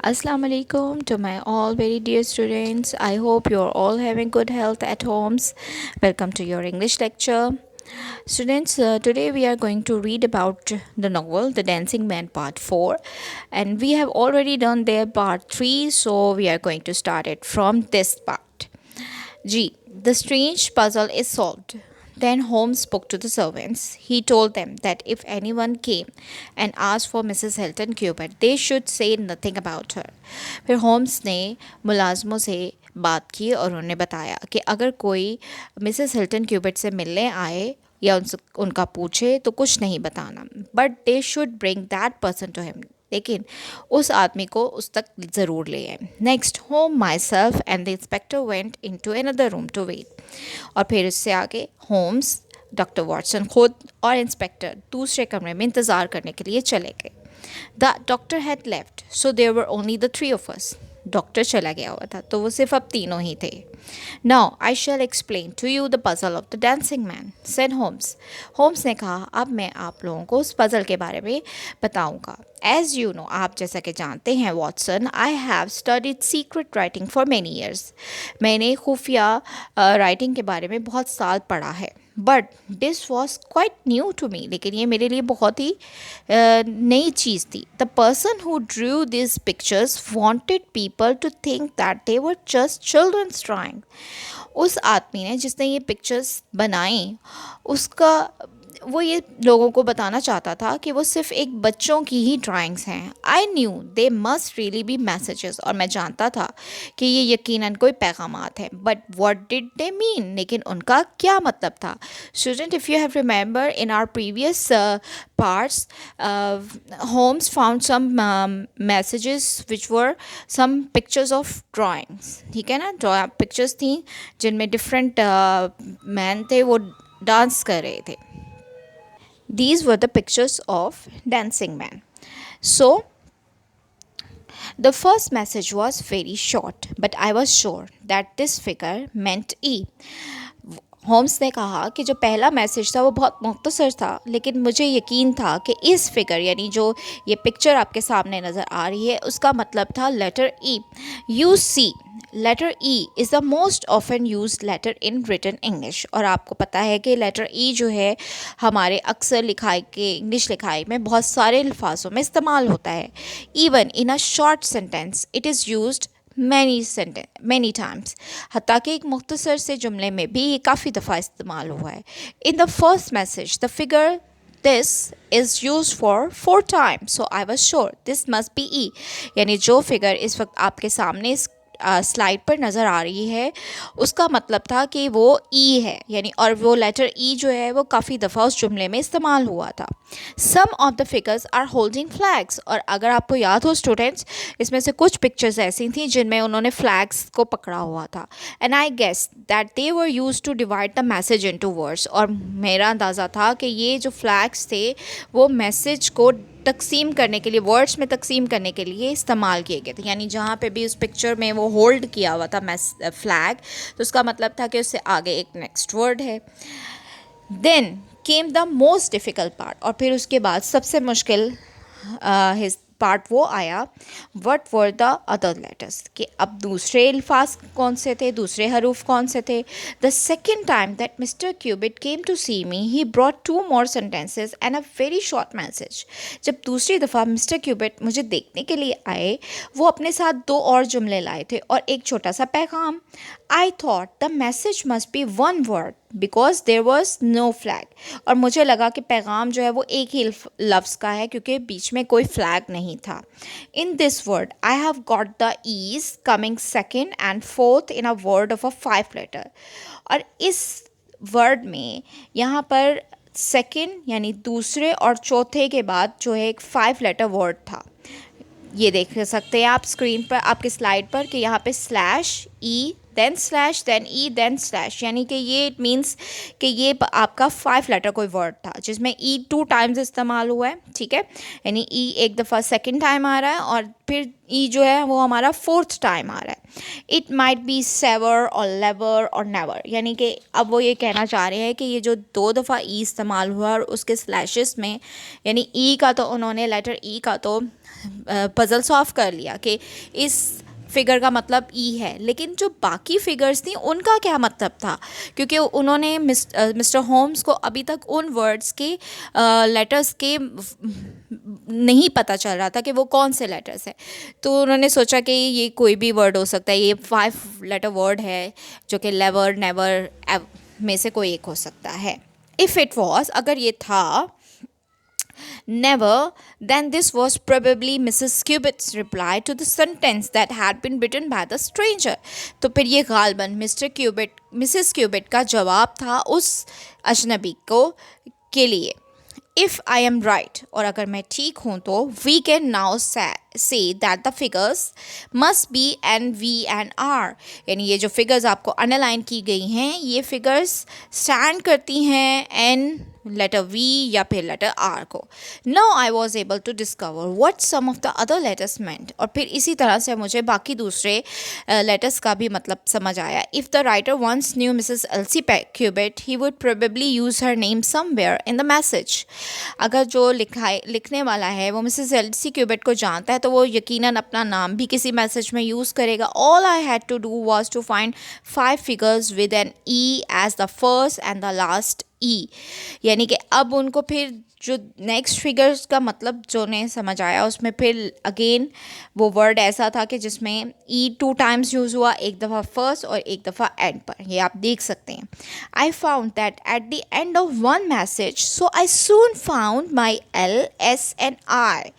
Assalamu alaikum to my all very dear students. I hope you're all having good health at homes. Welcome to your English lecture. Students, today we are going to read about the novel The Dancing Man Part 4, and we have already done their Part 3, so we are going to start it from this part. G. The strange puzzle is solved. Then Holmes spoke to the servants. He told them that if anyone came and asked for Mrs. Hilton Cubitt, they should say nothing about her. फिर Holmes ने मुलाजमों से बात की और उन्हें बताया कि अगर कोई मिसेस हिल्टन क्यूबिट से मिलने आए या उनका पूछे तो कुछ नहीं बताना, but they should bring that person to him, लेकिन उस आदमी को उस तक ज़रूर ले आए. नेक्स्ट, होम myself and the inspector went into another room to wait. और फिर उससे आगे होम्स, डॉक्टर वॉटसन खुद और इंस्पेक्टर दूसरे कमरे में इंतज़ार करने के लिए चले गए. The doctor had left, so there were only the three of us. Doctor चला गया हुआ था तो वो सिर्फ अब तीनों ही थे. Now I shall explain to you the puzzle of the dancing man, said Holmes. Holmes ने कहा, अब मैं आप लोगों को उस पजल के बारे में बताऊंगा. एज यू नो, आप जैसा कि जानते हैं Watson, I have studied secret writing for many years. मैंने खुफिया राइटिंग के बारे में बहुत साल पढ़ा है. But this was quite new to me, लेकिन ये मेरे लिए बहुत ही नई चीज़ थी. The person who drew this pictures wanted people to think that they were just children's drawing. उस आदमी ने जिसने ये पिक्चर्स बनाई, उसका वो ये लोगों को बताना चाहता था कि वो सिर्फ एक बच्चों की ही ड्राइंग्स हैं. I knew they must really be messages, और मैं जानता था कि ये यकीनन कोई पैगामात हैं. But what did they mean, लेकिन उनका क्या मतलब था? Student, if you have remember in our previous parts, Holmes found some messages which were some pictures of drawings. ठीक है ना, पिक्चर्स थी जिनमें डिफरेंट मैन थे, वो डांस कर रहे थे. These were the pictures of dancing man. So, the first message was very short, but I was sure that this figure meant E. Holmes ने कहा कि जो पहला मैसेज था वो बहुत मुख्तसर था, लेकिन मुझे यकीन था कि इस फिगर यानी जो ये पिक्चर आपके सामने नज़र आ रही है उसका मतलब था letter E. You see, letter E is the most often use letter in written English. और आपको पता है कि लेटर ई जो है हमारे अक्सर लिखाई के इंग्लिश लिखाई में बहुत सारे अल्फाजों में इस्तेमाल होता है. Even in a short sentence it is used many times. हत्ता कि एक मुख्तसर से जुमले में भी ये काफ़ी दफ़ा इस्तेमाल हुआ है. In the first message the figure this is use for 4 times, so I was sure this must be E. यानी जो फिगर इस वक्त आपके सामने स्लाइड पर नज़र आ रही है उसका मतलब था कि वो ई है, यानी और वो लेटर ई जो है वो काफ़ी दफ़ा उस जुमले में इस्तेमाल हुआ था. Some of the figures are holding flags. और अगर आपको याद हो स्टूडेंट्स, इसमें से कुछ पिक्चर्स ऐसी थी जिनमें उन्होंने फ्लैग्स को पकड़ा हुआ था. And I guess that they were use to divide the message into words. और मेरा अंदाज़ा था कि ये जो फ्लैग्स थे वो मैसेज को तकसीम करने के लिए, वर्ड्स में तकसीम करने के लिए इस्तेमाल किए गए थे. यानी जहाँ पे भी उस पिक्चर में वो होल्ड किया हुआ था फ्लैग, तो उसका मतलब था कि उससे आगे एक नेक्स्ट वर्ड है. Then came the most difficult part. और फिर उसके बाद सबसे मुश्किल पार्ट वो आया, what were the other letters, कि अब दूसरे अल्फाज कौन से थे, दूसरे हरूफ कौन से थे. The second time that Mister Cubitt came to see me he brought 2 more sentences and a very short message. जब दूसरी दफ़ा मिस्टर क्यूबिट मुझे देखने के लिए आए, वो अपने साथ 2 और जुमले लाए थे और एक छोटा सा पैगाम. I thought the message must be 1 word because there was no flag. और मुझे लगा कि पैगाम जो है वो एक ही लफ्ज़ का है क्योंकि बीच में कोई फ्लैग नहीं था. In this word I have got the E's coming second and fourth in a word of a 5 letter. और इस वर्ड में यहाँ पर सेकेंड यानी दूसरे और चौथे के बाद जो है एक 5 letter वर्ड था. ये देख सकते हैं आप स्क्रीन पर, आपके स्लाइड पर, कि यहाँ पे slash E then slash, then E, then slash, यानी कि ये इट मीन्स कि ये आपका 5 लेटर कोई वर्ड था जिसमें ई 2 टाइम्स इस्तेमाल हुआ है, ठीक है। यानी ई एक दफ़ा सेकंड टाइम आ रहा है और फिर ई जो है वो हमारा 4th टाइम आ रहा है। इट माइट बी सेवर और लेवर और नेवर, यानी कि अब वो ये कहना चाह रहे हैं कि ये जो 2 दफ़ा ई इस्तेमाल हुआ और उसके स्लैशेस में, यानी ई का तो उन्होंने लेटर ई का तो पजल सॉल्व कर लिया कि इस फिगर का मतलब ई है, लेकिन जो बाकी फिगर्स थी उनका क्या मतलब था, क्योंकि उन्होंने मिस्टर होम्स को अभी तक उन वर्ड्स के लेटर्स के नहीं पता चल रहा था कि वो कौन से लेटर्स हैं। तो उन्होंने सोचा कि ये कोई भी वर्ड हो सकता है, ये 5 लेटर वर्ड है जो कि लेवर, नेवर में से कोई एक हो सकता है। इफ़ इट वॉज, अगर ये था never, then this was probably Mrs. Cubitt's reply to the sentence that had been written by the stranger. तो फिर ये गालबन मिसेस क्यूबिट का जवाब था उस अजनबी को के लिए। इफ़ आई एम राइट, और अगर मैं ठीक हूँ तो we can now say that the figures must be N V and R, यानी ये जो फिगर्स आपको अंडरलाइन की गई हैं ये फिगर्स स्टैंड करती हैं एन लेटर वी या फिर लेटर आर को। Now I was able to discover what some of the other letters meant, और फिर इसी तरह से मुझे बाकी दूसरे लेटर्स का भी मतलब समझ आया। If the writer once knew Mrs Elsie Cubitt he would probably use her name somewhere in the message, अगर जो लिखने वाला है वो मिसेस एल्सी क्यूबिट को जानता है तो वो यकीनन अपना नाम भी किसी मैसेज में यूज़ करेगा। All I had to do was to find 5 figures with an E as the first and the last E, यानी कि अब उनको फिर जो नेक्स्ट फिगर्स का मतलब जो ने समझ आया उसमें फिर अगेन वो वर्ड ऐसा था कि जिसमें ई 2 टाइम्स यूज़ हुआ, एक दफ़ा फर्स्ट और एक दफ़ा एंड पर, ये आप देख सकते हैं। I found that at the end of one message so I soon found my L S and I,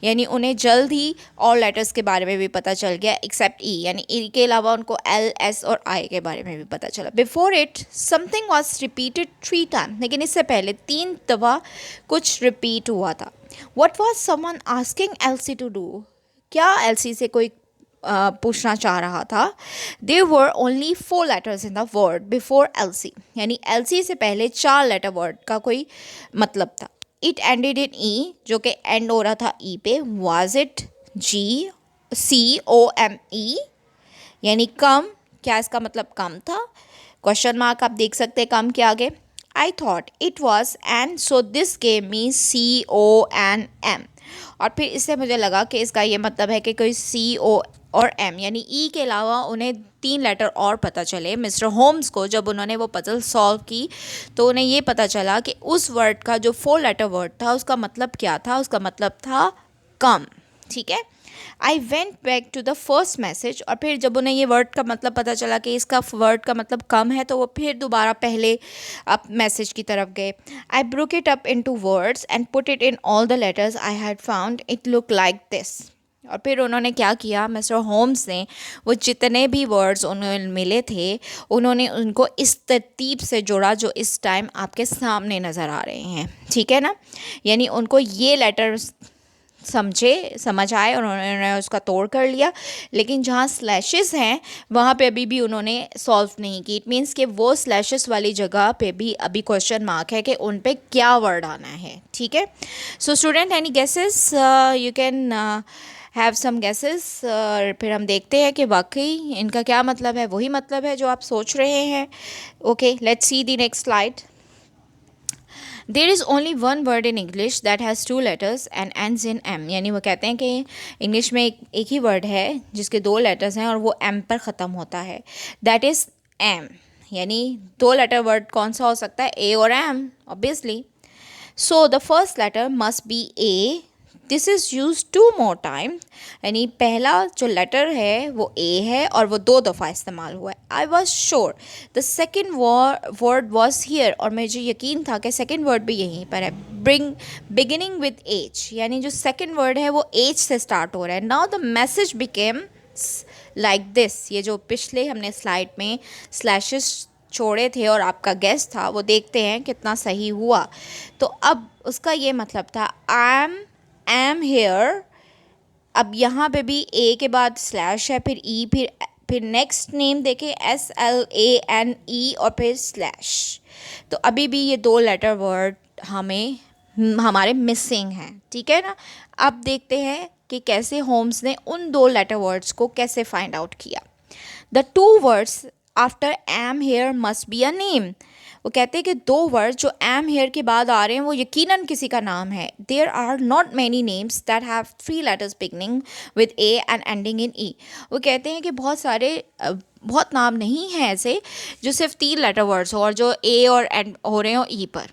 यानी उन्हें जल्द ही और लेटर्स के बारे में भी पता चल गया एक्सेप्ट ई, यानी ई के अलावा उनको एल, एस और आई के बारे में भी पता चला। Before it something was repeated 3 time, लेकिन इससे पहले 3 दफ़ा कुछ रिपीट हुआ था। What was someone asking Elsie to do, क्या एल्सी से कोई पूछना चाह रहा था। There were only 4 letters in the word before Elsie, यानी एल्सी से पहले 4 लेटर वर्ड का कोई मतलब था। इट एंडेड इन ई, जो कि एंड हो रहा था ई पे। Was it G C O M E, यानी कम, क्या इसका मतलब कम था? क्वेश्चन मार्क आप देख सकते हैं कम के आगे। I thought it was and so this gave me C O N M, और फिर इससे मुझे लगा कि इसका ये मतलब है कि कोई सी ओ और एम, यानी ई के अलावा उन्हें 3 लेटर और पता चले। मिस्टर होम्स को जब उन्होंने वो पजल सॉल्व की तो उन्हें ये पता चला कि उस वर्ड का जो 4 लेटर वर्ड था उसका मतलब क्या था, उसका मतलब था कम, ठीक है। I went back to the first message, और फिर जब उन्हें ये वर्ड का मतलब पता चला कि इसका वर्ड का मतलब कम है तो वो फिर दोबारा पहले अब मैसेज की तरफ गए। I broke it up into words and put it in all the letters I had found it look like this, और फिर उन्होंने क्या किया, मिस्टर होम्स ने वो जितने भी वर्ड्स उन्हें मिले थे उन्होंने उनको इस तरतीब से जोड़ा जो इस टाइम आपके सामने नज़र आ रहे हैं, ठीक है ना। यानी उनको ये लेटर समझ आए और उन्होंने उसका तोड़ कर लिया, लेकिन जहाँ स्लैशेस हैं वहाँ पे अभी भी उन्होंने सॉल्व नहीं की। इट मीन्स कि वो स्लैशेस वाली जगह पे भी अभी क्वेश्चन मार्क है कि उन पे क्या वर्ड आना है, ठीक है। So student, any guesses? You can have some guesses, फिर हम देखते हैं कि वाकई इनका क्या मतलब है, वही मतलब है जो आप सोच रहे हैं। Okay, let's see the next slide. There is only one word in English that has 2 letters and ends in M, यानी वो कहते हैं कि इंग्लिश में एक ही वर्ड है जिसके 2 लेटर्स हैं और वो एम पर ख़त्म होता है, दैट इज़ एम। यानी 2 लेटर वर्ड कौन सा हो सकता है? ए और M, obviously. So the first letter must be A, this is use 2 more time, यानी पहला जो लेटर है वो ए है और वो 2 दफ़ा इस्तेमाल हुआ है। आई was sure the second word was here, और मुझे यकीन था कि सेकेंड वर्ड भी यहीं पर है। बिगिनिंग विद एच, यानी जो सेकेंड वर्ड है वो एच से स्टार्ट हो रहा है। Now the message became like this, ये जो पिछले हमने स्लाइड में स्लैशेस छोड़े थे और आपका गेस था वो देखते हैं कितना सही हुआ। तो अब उसका ये मतलब था आई एम हेयर। अब यहाँ पे भी ए के बाद स्लैश है, फिर ई, फिर नेक्स्ट नेम देखें SLANE और फिर स्लैश। तो अभी भी ये 2 लेटर वर्ड हमारे मिसिंग हैं, ठीक है ना। अब देखते हैं कि कैसे होम्स ने उन 2 लेटर वर्ड्स को कैसे फाइंड आउट किया। The 2 words after am here must be a name. वो कहते हैं कि 2 वर्ड जो एम हेयर के बाद आ रहे हैं वो यकीनन किसी का नाम है। There are not many names that have 3 letters beginning with A and ending in E. वो कहते हैं कि बहुत नाम नहीं हैं ऐसे जो सिर्फ 3 लेटर वर्ड्स हो और जो ए और एंड हो रहे हो ई पर।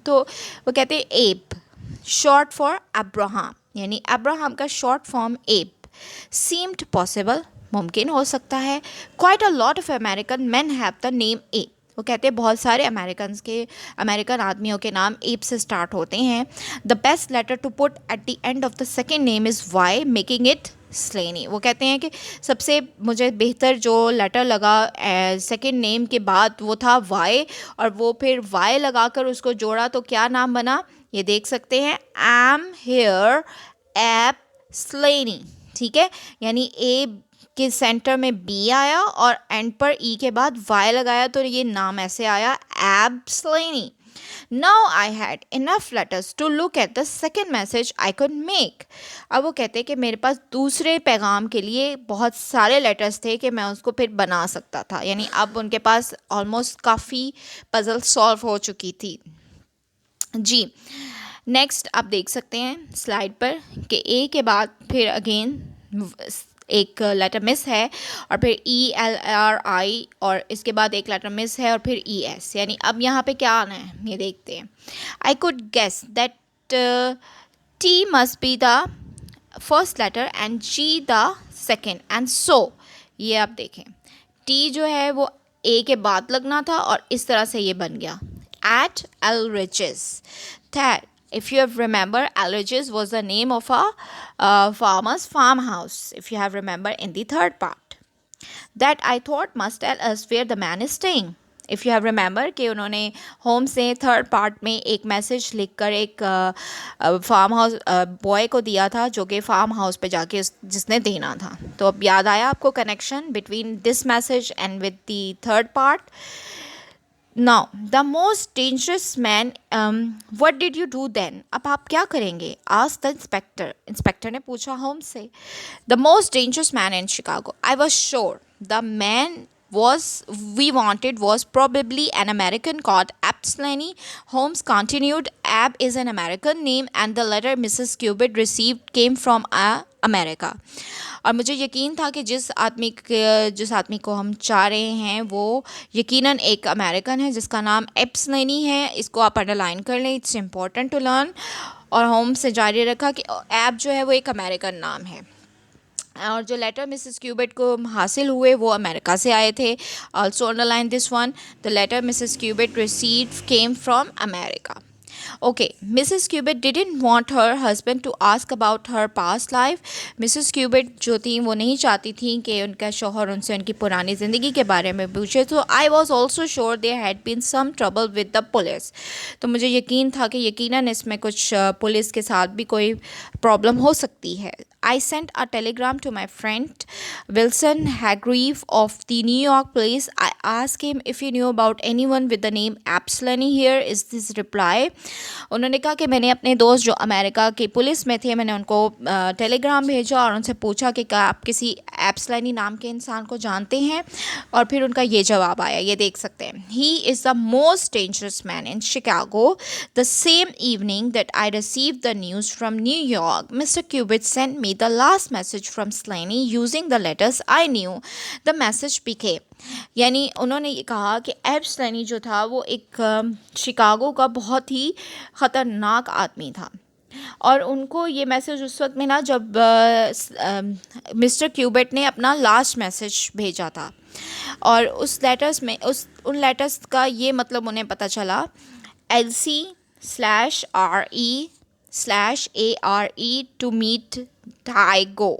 तो वो कहते हैं एब, शॉर्ट फॉर अब्राहम, यानी अब्राहम का शॉर्ट फॉर्म एब। सीम्ड पॉसिबल, मुमकिन हो सकता है। Quite a lot of American man have the name एब। वो कहते हैं बहुत सारे अमेरिकन आदमियों के नाम एब से स्टार्ट होते हैं। The best letter to put at the end of the second name is Y, making it Slaney. वो कहते हैं कि सबसे मुझे बेहतर जो लेटर लगा सेकेंड नेम के बाद वो था वाई, और वो फिर वाई लगाकर उसको जोड़ा तो क्या नाम बना, ये देख सकते हैं, एम हेयर एप स्लेनी, ठीक है। यानी ए के सेंटर में बी आया और एंड पर ई के बाद वाई लगाया तो ये नाम ऐसे आया, एब स्लेनी। Now I had enough letters to look at the second message I could make. अब वो कहते हैं कि मेरे पास दूसरे पैगाम के लिए बहुत सारे लेटर्स थे कि मैं उसको फिर बना सकता था। यानी अब उनके पास ऑलमोस्ट काफ़ी पजल सॉल्व हो चुकी थी जी। नेक्स्ट आप देख सकते हैं स्लाइड पर कि ए के बाद फिर अगेन एक लेटर मिस है और फिर ELRI और इसके बाद एक लेटर मिस है और फिर ES। यानी अब यहाँ पे क्या आना है ये देखते हैं। I could guess that T must be the first letter and G the second and so. ये आप देखें T जो है वो A के बाद लगना था और इस तरह से ये बन गया, at Elridge's. That, if you have remember, Elridge's was the name of a farmer's farmhouse, if you have remember in the third part. That I thought must tell us where the man is staying. If you have remember कि उन्होंने home से third part में एक message लिखकर एक farm house boy को दिया था जो कि फार्म हाउस पे जाके जिसने देना था। तो अब याद आया आपको connection between this message and with the third part. Now, the most dangerous man, what did you do then? अब आप क्या करेंगे? Asked the inspector. इंस्पेक्टर ने पूछा होम से। The most dangerous man in Chicago. I was sure the man we wanted was probably an American called Ab Slaney. Holmes continued, Ab is an American name and the letter Mrs. Cubitt received came from America. और मुझे यकीन था कि जिस आदमी को हम चाह रहे हैं वो यकीनन एक अमेरिकन है जिसका नाम एब स्लेनी है। इसको आप अंडरलाइन कर लें, इट्स इम्पॉर्टेंट टू लर्न। और होम्स से जारी रखा कि एब जो है वो एक अमेरिकन नाम है और जो लेटर मिसेस क्यूबिट को हासिल हुए वो अमेरिका से आए थे। Also underline this one, the letter Mrs Cubitt received came from America. Okay, Mrs. Cubitt didn't want her husband to ask about her past life. Mrs. Cubitt जो थी वो नहीं चाहती थी कि उनका शौहर उनसे उनकी पुरानी ज़िंदगी के बारे में पूछे। तो I was also sure there had been some trouble with the police. तो मुझे यकीन था कि यकीनन इसमें कुछ पुलिस के साथ भी कोई प्रॉब्लम हो सकती है। I sent a telegram to my friend Wilson Hargreave of the New York police. I asked him if he knew about anyone with the name Ab Slaney here. Is this reply? उन्होंने कहा कि मैंने अपने दोस्त जो America की police में थे मैंने उनको टेलीग्राम भेजा और उनसे पूछा कि क्या आप किसी एब स्लेनी नाम के इंसान को जानते हैं, और फिर उनका ये जवाब आया, ये देख सकते हैं। He is the most dangerous man in Chicago. The same evening that I receive the news from New York Mr Cubitt sent me the last message from Slaney using the letters I knew the message became. यानी उन्होंने ये कहा कि एब स्लेनी जो था वो एक शिकागो का बहुत ही ख़तरनाक आदमी था और उनको ये मैसेज उस वक्त मिला जब मिस्टर क्यूबिट ने अपना लास्ट मैसेज भेजा था और उस लेटर्स में उन लेटर्स का ये मतलब उन्हें पता चला, LC/RE/ARE to meet Taigo.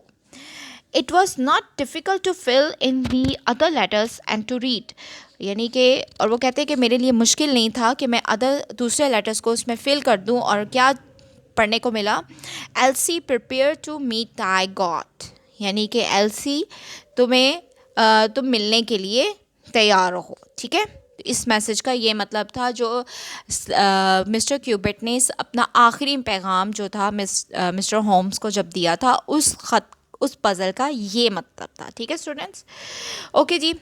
It was not difficult to fill in the other letters and to read. यानी कि और वो कहते हैं कि मेरे लिए मुश्किल नहीं था कि मैं दूसरे लेटर्स को उसमें फिल कर दूं और क्या पढ़ने को मिला, LC prepare to meet thy God, यानी कि LC तुम्हें तुम मिलने के लिए तैयार रहो, ठीक है। तो इस मैसेज का ये मतलब था, जो मिस्टर क्यूबिट ने अपना आखिरी पैगाम जो था मिस्टर होम्स को जब दिया था, उस पज़ल का ये मतलब था, ठीक है स्टूडेंट्स। ओके जी।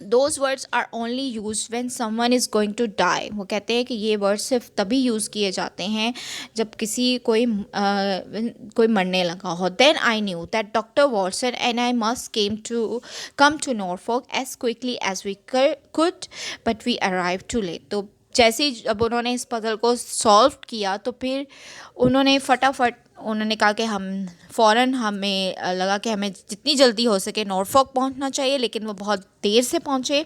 Those words are only use when someone is going to die. वो कहते हैं कि ये वर्ड सिर्फ तभी यूज़ किए जाते हैं जब कोई मरने लगा हो। Then I knew that Doctor Watson and I must come to Norfolk as quickly as we could, but we arrive too late. तो जैसे ही जब उन्होंने इस पजल को सॉल्व किया तो फिर उन्होंने कहा कि हमें लगा कि हमें जितनी जल्दी हो सके नॉरफॉक पहुंचना चाहिए, लेकिन वो बहुत देर से पहुंचे।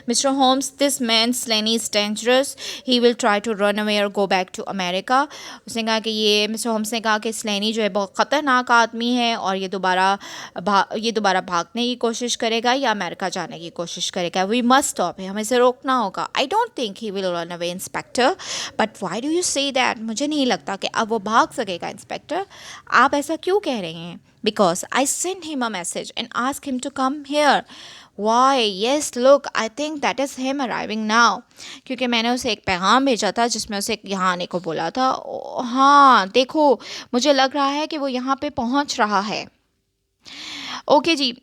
Mr Holmes, this man Slaney is dangerous, he will try to run away और गो बैक टू अमेरिका। उसने कहा कि मिस्टर होम्स ने कहा कि स्लेनी जो है बहुत ख़तरनाक आदमी है और ये दोबारा भागने की कोशिश करेगा या अमेरिका जाने की कोशिश करेगा। वी मस्ट स्टॉप है, हमें इसे रोकना होगा। I don't think he will run away inspector, but why do you say that? मुझे नहीं लगता कि अब वो भाग सकेगा इंस्पेक्टर, आप ऐसा क्यों कह रहे हैं? Because I send him a message and ask him to come here. Why? Yes look, I think that is him arriving now. क्योंकि मैंने उसे एक पैगाम भेजा था जिसमें उसे यहाँ आने को बोला था। हाँ देखो, मुझे लग रहा है कि वो यहाँ पे पहुँच रहा है। ओके जी।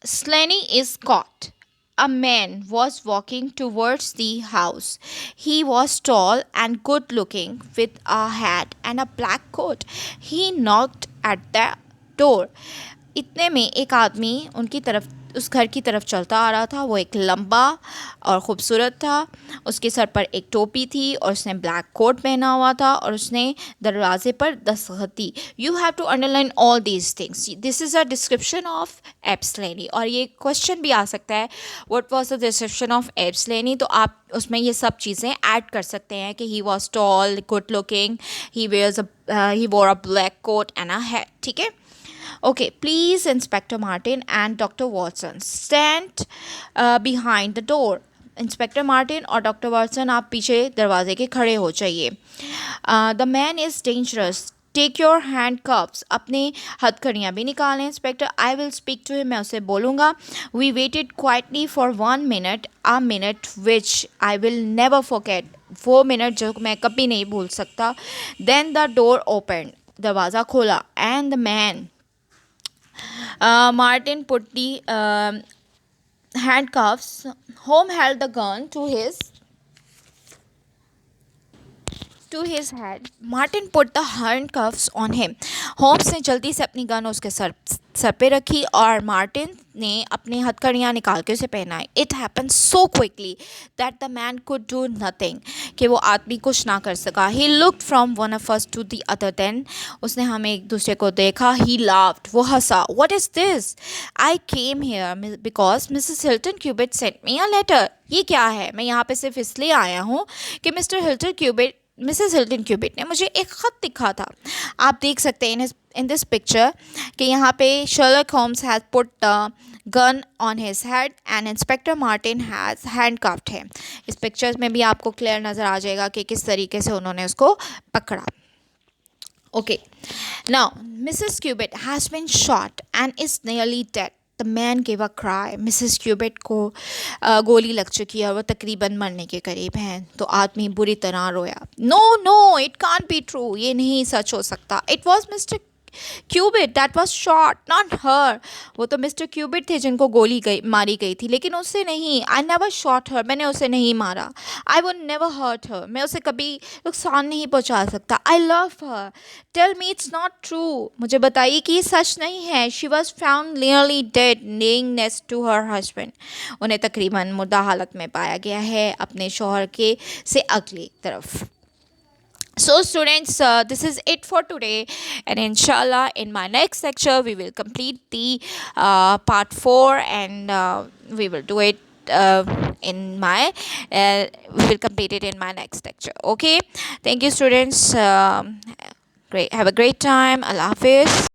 Slaney is caught. A man was walking towards the house. He was tall and good looking with a hat and a black coat. He knocked at the door. इतने में एक आदमी उस घर की तरफ चलता आ रहा था। वो एक लंबा और ख़ूबसूरत था, उसके सर पर एक टोपी थी और उसने ब्लैक कोट पहना हुआ था और उसने दरवाजे पर दस्तखत दी। You have to underline all these things, this is a description of Abe Slaney. और ये क्वेश्चन भी आ सकता है, what was the description of Abe Slaney? तो आप उसमें ये सब चीज़ें ऐड कर सकते हैं कि he was tall, good looking, he wore a black coat and a hat, ठीक है। Okay, please, Inspector Martin and Dr. Watson, stand behind the door. Inspector Martin और डॉक्टर वाटसन, आप पीछे दरवाजे के खड़े हो जाइए। The man is dangerous, take your handcuffs. अपने हथकड़ियाँ भी निकालें inspector. I will speak to him, मैं उसे बोलूँगा। We waited quietly for 1 minute, a minute which I will never forget. वो मिनट जो मैं कभी नहीं भूल सकता। देन द डोर ओपन, दरवाज़ा खोला, and the man Martin put the handcuffs. Holmes held the gun to his head. Martin put the handcuffs on him. Holmes ने जल्दी से अपनी गन उसके सर पे रखी और मार्टिन ने अपनी हथकड़ियाँ निकाल के उसे पहनाई। It happen so quickly that the man could do nothing, कि वो आदमी कुछ ना कर सका। He looked from one of us to the other, then उसने हमें एक दूसरे को देखा। ही लाफ्ड, वो हंसा। What is this? I came here because Mrs Hilton Cubitt sent me a letter. ये क्या है? मैं यहाँ पे सिर्फ इसलिए आया हूँ कि मिसेस हिल्टन क्यूबिट ने मुझे एक ख़त लिखा था। आप देख सकते हैं इन दिस पिक्चर कि यहाँ पे Sherlock Holmes has put the gun on his head and inspector Martin has handcuffed him. इस पिक्चर्स में भी आपको क्लियर नज़र आ जाएगा कि किस तरीके से उन्होंने उसको पकड़ा। Okay, now Mrs. Cubitt has been shot and is nearly dead. The man gave a cry. Mrs Cubitt को गोली लग चुकी है और वो तकरीबन मरने के करीब हैं। तो आदमी बुरी तरह रोया। No no, it can't be true, ये नहीं सच हो सकता। It was Mr Cubitt that was shot, not her. वो तो मिस्टर क्यूबिट थे जिनको मारी गई थी, लेकिन उससे नहीं। आई नेवर शॉट हर, मैंने उसे नहीं मारा। I would never hurt her, मैं उसे कभी नुकसान नहीं पहुंचा सकता। I love her, tell me it's not true, मुझे बताइए कि ये सच नहीं है। She was found nearly dead lying next to her husband. उन्हें तकरीबन मुर्दा हालत में पाया गया है अपने शौहर के से अगली तरफ। So students, this is it for today, and inshallah in my next lecture we will complete the part 4, and we will do it we will complete it in my next lecture. Okay, thank you students. Great, have a great time. Allah Hafiz.